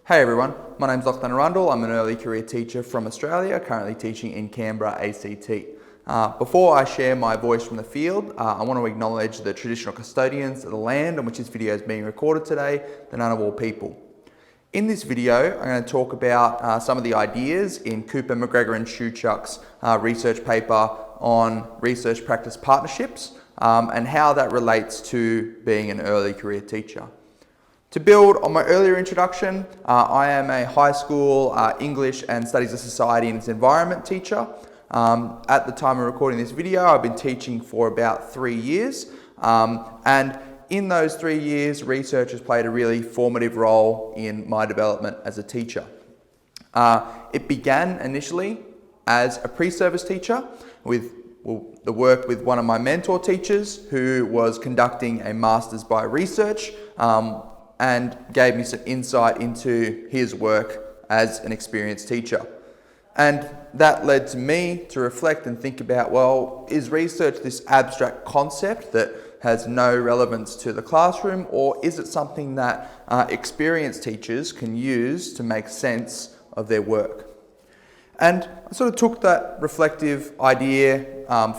Hey everyone, my name's Lachlan. I'm an early career teacher from Australia, currently teaching in Canberra, ACT. Before I share my voice from the field, I want to acknowledge the traditional custodians of the land on which this video is being recorded today, the Ngunnawal people. In this video, I'm going to talk about some of the ideas in Cooper, McGregor and Shewchuk's research paper on research practice partnerships and how that relates to being an early career teacher. To build on my earlier introduction, I am a high school English and Studies of Society and its Environment teacher. At the time of recording this video, I've been teaching for about 3 years. And in those 3 years, research has played a really formative role in my development as a teacher. It began initially as a pre-service teacher with the work with one of my mentor teachers who was conducting a Masters by Research and gave me some insight into his work as an experienced teacher. And that led to me to reflect and think about, well, is research this abstract concept that has no relevance to the classroom, or is it something that experienced teachers can use to make sense of their work? And I sort of took that reflective idea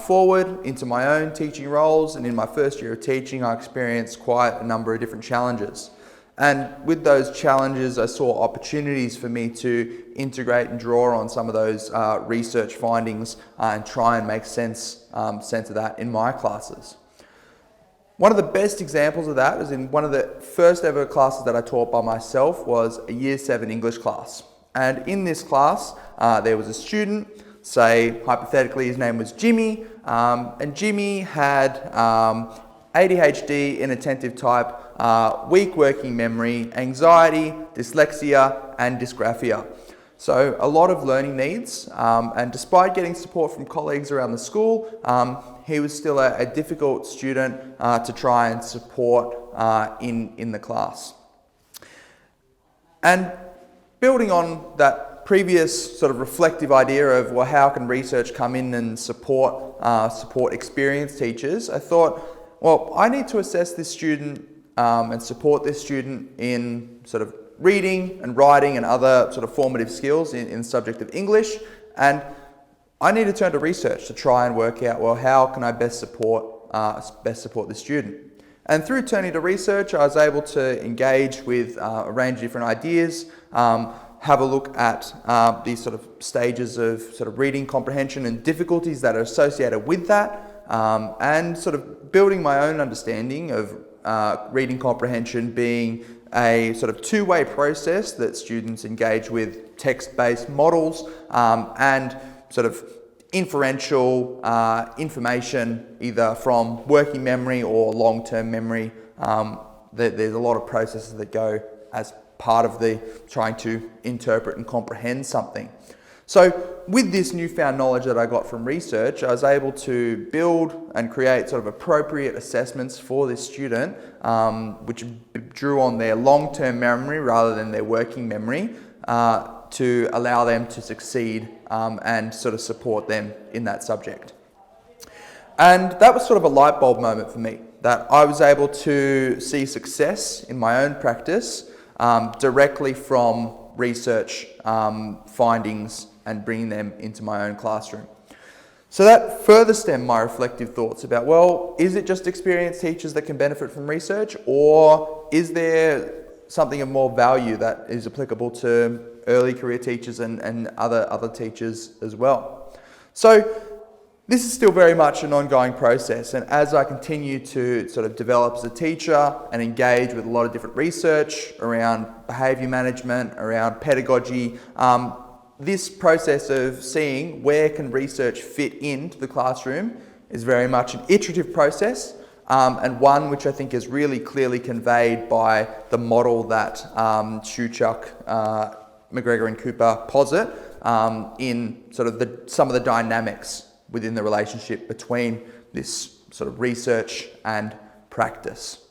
forward into my own teaching roles, and in my first year of teaching, I experienced quite a number of different challenges. And with those challenges, I saw opportunities for me to integrate and draw on some of those research findings and try and make sense of that in my classes. One of the best examples of that was in one of the first ever classes that I taught by myself was a Year 7 English class. And in this class, there was a student, say hypothetically his name was Jimmy, and Jimmy had ADHD, inattentive type, weak working memory, anxiety, dyslexia, and dysgraphia. So a lot of learning needs, and despite getting support from colleagues around the school, he was still a difficult student to try and support in the class. And building on that previous sort of reflective idea of, well, how can research come in and support experienced teachers, I thought, well, I need to assess this student and support this student in sort of reading and writing and other sort of formative skills in the subject of English. And I need to turn to research to try and work out, well, how can I best support this student? And through turning to research, I was able to engage with a range of different ideas, have a look at these sort of stages of sort of reading comprehension and difficulties that are associated with that, and sort of building my own understanding of reading comprehension being a sort of two-way process that students engage with text-based models and sort of inferential information either from working memory or long-term memory. There's a lot of processes that go as part of the trying to interpret and comprehend something. So with this newfound knowledge that I got from research, I was able to build and create sort of appropriate assessments for this student, which drew on their long-term memory rather than their working memory, to allow them to succeed and sort of support them in that subject. And that was sort of a light bulb moment for me, that I was able to see success in my own practice directly from research findings and bringing them into my own classroom. So that further stemmed my reflective thoughts about, well, is it just experienced teachers that can benefit from research, or is there something of more value that is applicable to early career teachers and other teachers as well? So this is still very much an ongoing process, and as I continue to sort of develop as a teacher and engage with a lot of different research around behaviour management, around pedagogy, this process of seeing where can research fit into the classroom is very much an iterative process, and one which I think is really clearly conveyed by the model that Shewchuk, McGregor and Cooper posit in sort of some of the dynamics within the relationship between this sort of research and practice.